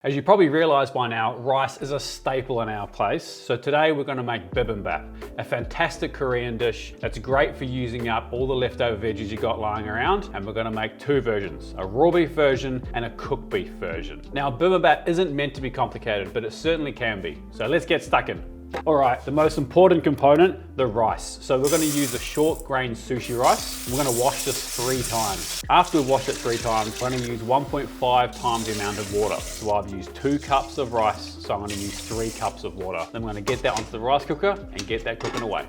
As you probably realized by now, rice is a staple in our place. So today we're gonna make bibimbap, a fantastic Korean dish that's great for using up all the leftover veggies you got lying around. And we're gonna make two versions, a raw beef version and a cooked beef version. Now, bibimbap isn't meant to be complicated, but it certainly can be. So let's get stuck in. All right, the most important component, the rice. So we're gonna use a short grain sushi rice. We're gonna wash this 3 times. After we've washed it 3 times, we're gonna use 1.5 times the amount of water. So I've used 2 cups of rice, so I'm gonna use 3 cups of water. Then we're gonna get that onto the rice cooker and get that cooking away.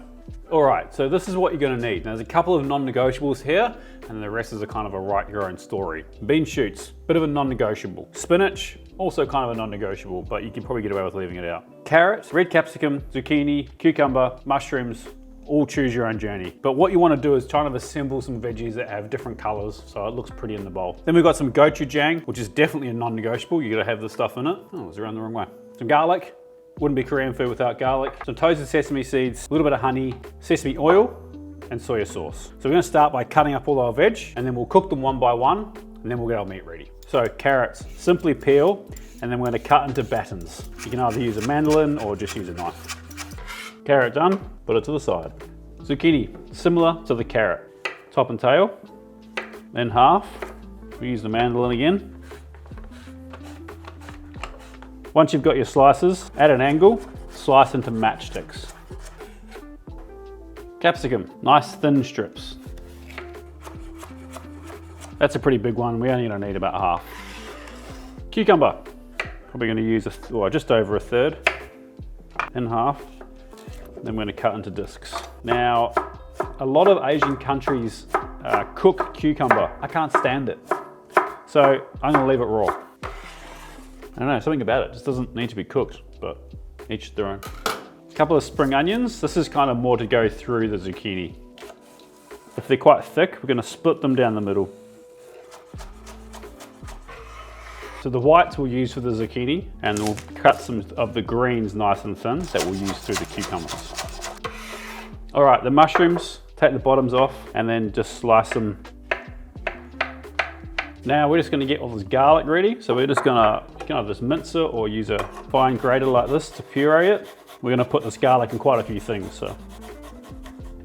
All right, so this is what you're gonna need. Now, there's a couple of non-negotiables here, and the rest is a kind of a write your own story. Bean shoots, bit of a non-negotiable. Spinach, also kind of a non-negotiable, but you can probably get away with leaving it out. Carrots, red capsicum, zucchini, cucumber, mushrooms, all choose your own journey. But what you wanna do is try to assemble some veggies that have different colors, so it looks pretty in the bowl. Then we've got some gochujang, which is definitely a non-negotiable. You gotta have this stuff in it. Oh, it was around the wrong way. Some garlic. Wouldn't be Korean food without garlic. Some toasted sesame seeds, a little bit of honey, sesame oil, and soya sauce. So we're gonna start by cutting up all our veg, and then we'll cook them one by one, and then we'll get our meat ready. So carrots, simply peel, and then we're gonna cut into batons. You can either use a mandolin or just use a knife. Carrot done, put it to the side. Zucchini, similar to the carrot. Top and tail, then half. We use the mandolin again. Once you've got your slices, at an angle, slice into matchsticks. Capsicum, nice thin strips. That's a pretty big one. We only gonna need about half. Cucumber, probably gonna use just over a third, in half. Then we're gonna cut into discs. Now, a lot of Asian countries cook cucumber. I can't stand it. So I'm gonna leave it raw. I don't know, something about it just doesn't need to be cooked, but each their own. A couple of spring onions. This is kind of more to go through the zucchini. If they're quite thick, we're gonna split them down the middle. So the whites we'll use for the zucchini, and we'll cut some of the greens nice and thin that we'll use through the cucumbers. All right, the mushrooms, take the bottoms off and then just slice them. Now we're just gonna get all this garlic ready. So we're just gonna, you can either just mince it or use a fine grater like this to puree it. We're gonna put this garlic in quite a few things. So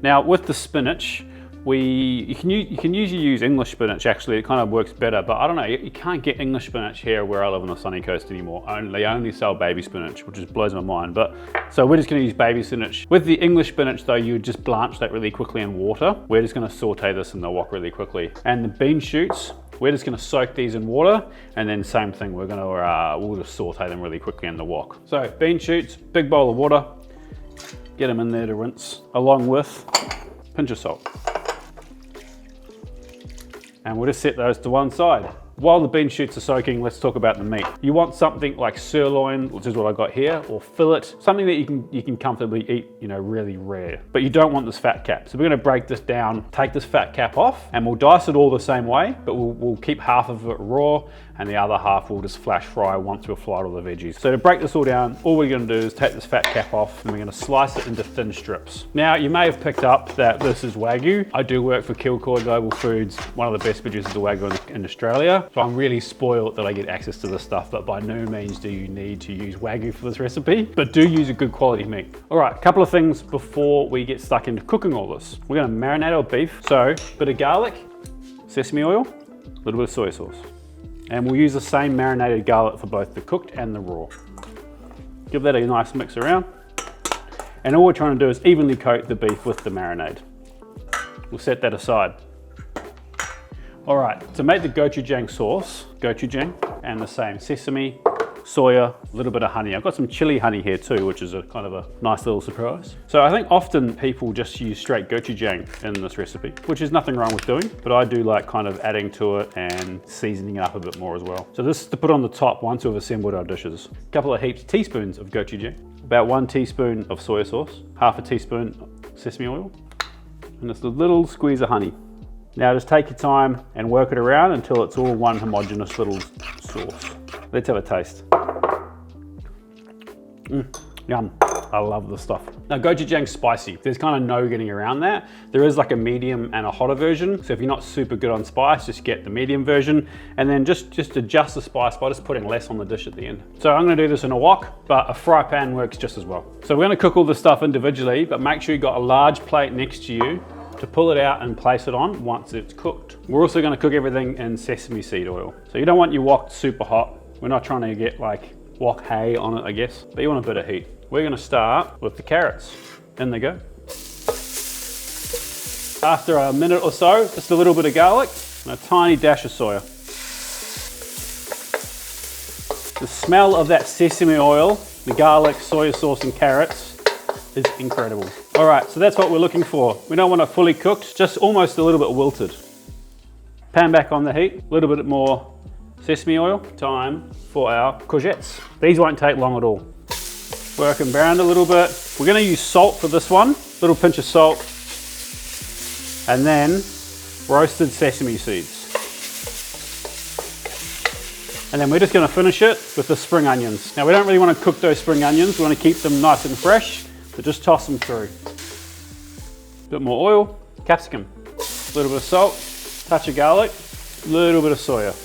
now with the spinach, you can usually use English spinach. Actually, it kind of works better, but I don't know, you can't get English spinach here where I live on the sunny coast anymore. They only sell baby spinach, which just blows my mind. But so we're just gonna use baby spinach. With the English spinach though, you would just blanch that really quickly in water. We're just gonna saute this in the wok really quickly. And the bean shoots, we're just gonna soak these in water, and then same thing, we'll just saute them really quickly in the wok. So bean shoots, big bowl of water, get them in there to rinse, along with a pinch of salt. And we'll just set those to one side. While the bean shoots are soaking, let's talk about the meat. You want something like sirloin, which is what I got here, or fillet, something that you can comfortably eat, really rare. But you don't want this fat cap. So we're gonna break this down, take this fat cap off, and we'll dice it all the same way, but we'll keep half of it raw, and the other half we'll just flash fry once we've fried all the veggies. So to break this all down, all we're gonna do is take this fat cap off, and we're gonna slice it into thin strips. Now, you may have picked up that this is Wagyu. I do work for Kilcoy Global Foods, one of the best producers of Wagyu in Australia. So I'm really spoiled that I get access to this stuff, but by no means do you need to use Wagyu for this recipe, but do use a good quality meat. All right, a couple of things before we get stuck into cooking all this. We're gonna marinate our beef. So, a bit of garlic, sesame oil, a little bit of soy sauce. And we'll use the same marinated garlic for both the cooked and the raw. Give that a nice mix around. And all we're trying to do is evenly coat the beef with the marinade. We'll set that aside. All right, to make the gochujang sauce, gochujang, and the same sesame, soya, a little bit of honey. I've got some chili honey here too, which is a kind of a nice little surprise. So I think often people just use straight gochujang in this recipe, which is nothing wrong with doing, but I do like kind of adding to it and seasoning it up a bit more as well. So this is to put on the top once we've assembled our dishes. A couple of teaspoons of gochujang, about 1 teaspoon of soy sauce, half a teaspoon sesame oil, and just a little squeeze of honey. Now just take your time and work it around until it's all one homogeneous little sauce. Let's have a taste. Yum. I love this stuff. Now gochujang's spicy. There's kind of no getting around that. There is like a medium and a hotter version. So if you're not super good on spice, just get the medium version and then just adjust the spice by just putting less on the dish at the end. So I'm gonna do this in a wok, but a fry pan works just as well. So we're gonna cook all this stuff individually, but make sure you've got a large plate next to you to pull it out and place it on once it's cooked. We're also gonna cook everything in sesame seed oil. So you don't want your wok super hot. We're not trying to get like wok hay on it, I guess, but you want a bit of heat. We're gonna start with the carrots. In they go. After a minute or so, just a little bit of garlic and a tiny dash of soya. The smell of that sesame oil, the garlic, soy sauce and carrots is incredible. All right, so that's what we're looking for. We don't want it fully cooked, just almost a little bit wilted. Pan back on the heat, a little bit more sesame oil. Time for our courgettes. These won't take long at all. Work them brown a little bit. We're gonna use salt for this one, little pinch of salt, and then roasted sesame seeds. And then we're just gonna finish it with the spring onions. Now we don't really wanna cook those spring onions, we wanna keep them nice and fresh, so just toss them through. A bit more oil, capsicum, a little bit of salt, touch of garlic, a little bit of soya.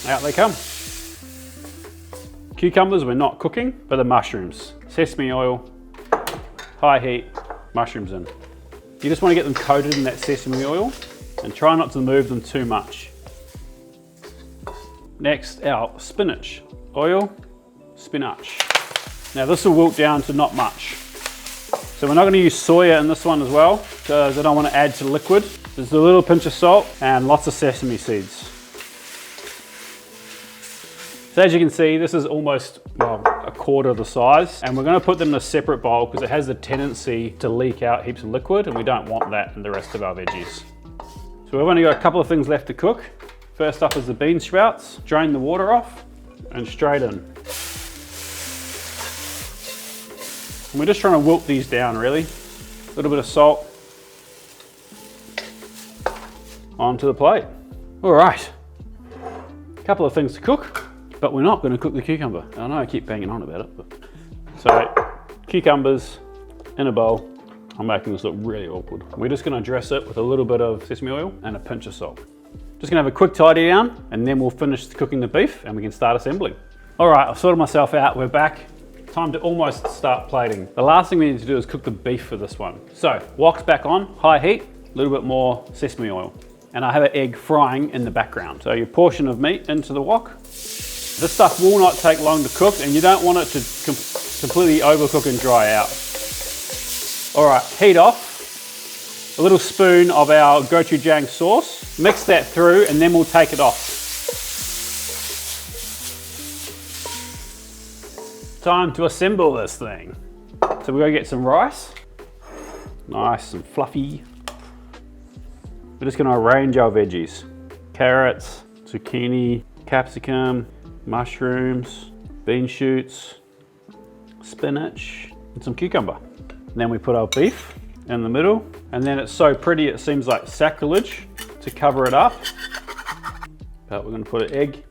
Out they come. Cucumbers we're not cooking, but the mushrooms. Sesame oil, high heat, mushrooms in. You just want to get them coated in that sesame oil and try not to move them too much. Next, our spinach. Oil, spinach. Now this will wilt down to not much. So we're not going to use soya in this one as well, because I don't want to add to liquid. Just a little pinch of salt and lots of sesame seeds. So as you can see, this is almost, well, a quarter of the size, and we're gonna put them in a separate bowl because it has the tendency to leak out heaps of liquid, and we don't want that in the rest of our veggies. So we've only got a couple of things left to cook. First up is the bean sprouts. Drain the water off and straight in. And we're just trying to wilt these down really. A little bit of salt onto the plate. All right, a couple of things to cook. But we're not going to cook the cucumber. I know I keep banging on about it. But. So, cucumbers in a bowl. I'm making this look really awkward. We're just going to dress it with a little bit of sesame oil and a pinch of salt. Just going to have a quick tidy down and then we'll finish cooking the beef and we can start assembling. All right, I've sorted myself out. We're back. Time to almost start plating. The last thing we need to do is cook the beef for this one. So, wok's back on, high heat, a little bit more sesame oil. And I have an egg frying in the background. So your portion of meat into the wok. This stuff will not take long to cook and you don't want it to completely overcook and dry out. All right, heat off. A little spoon of our gochujang sauce. Mix that through and then we'll take it off. Time to assemble this thing. So we're gonna get some rice. Nice and fluffy. We're just gonna arrange our veggies. Carrots, zucchini, capsicum, mushrooms, bean shoots, spinach, and some cucumber. And then we put our beef in the middle, and then it's so pretty it seems like sacrilege to cover it up. But we're gonna put an egg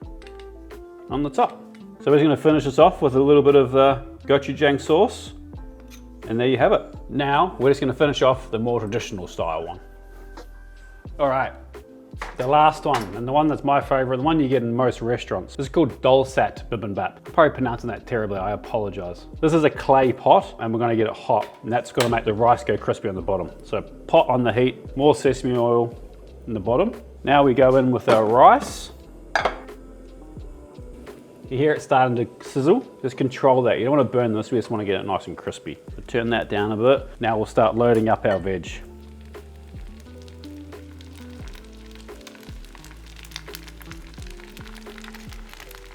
on the top. So we're just gonna finish this off with a little bit of gochujang sauce, and there you have it. Now, we're just gonna finish off the more traditional style one. All right. The last one, and the one that's my favorite, the one you get in most restaurants. This is called dulsat bibimbap. I'm probably pronouncing that terribly, I apologize. This is a clay pot, and we're gonna get it hot, and that's gonna make the rice go crispy on the bottom. So pot on the heat, more sesame oil in the bottom. Now we go in with our rice. You hear it starting to sizzle, just control that. You don't wanna burn this, we just wanna get it nice and crispy. So turn that down a bit. Now we'll start loading up our veg.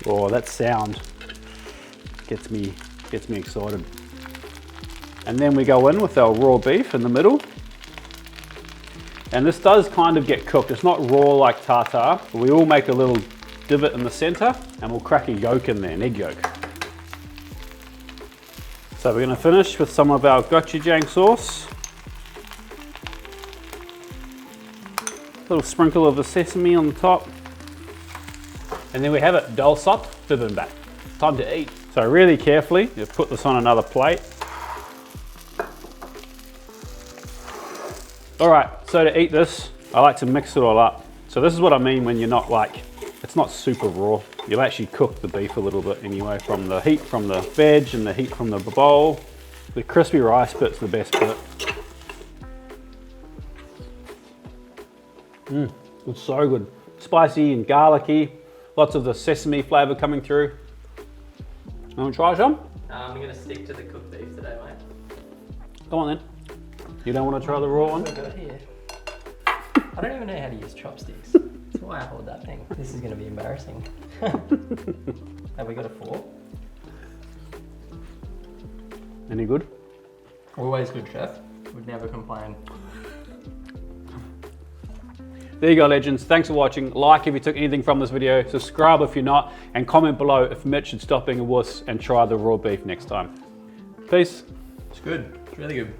Oh, that sound gets me excited. And then we go in with our raw beef in the middle. And this does kind of get cooked. It's not raw like tartare, but we will make a little divot in the center and we'll crack a yolk in there, an egg yolk. So we're gonna finish with some of our gochujang sauce. A little sprinkle of the sesame on the top. And then we have it, dulsat bibimbap. Time to eat. So really carefully, you put this on another plate. All right, so to eat this, I like to mix it all up. So this is what I mean when you're not like, it's not super raw. You'll actually cook the beef a little bit anyway from the heat from the veg and the heat from the bowl. The crispy rice bit's the best bit. It's so good. Spicy and garlicky. Lots of the sesame flavour coming through. You want to try some? I'm going to stick to the cooked beef today, mate. Come on then. You don't want to try the raw one? What have I got here? I don't even know how to use chopsticks. That's why I hold that thing. This is going to be embarrassing. Have we got a fork? Any good? Always good, chef. Would never complain. There you go, legends. Thanks for watching. Like if you took anything from this video, subscribe if you're not, and comment below if Mitch should stop being a wuss and try the raw beef next time. Peace. It's good. It's really good.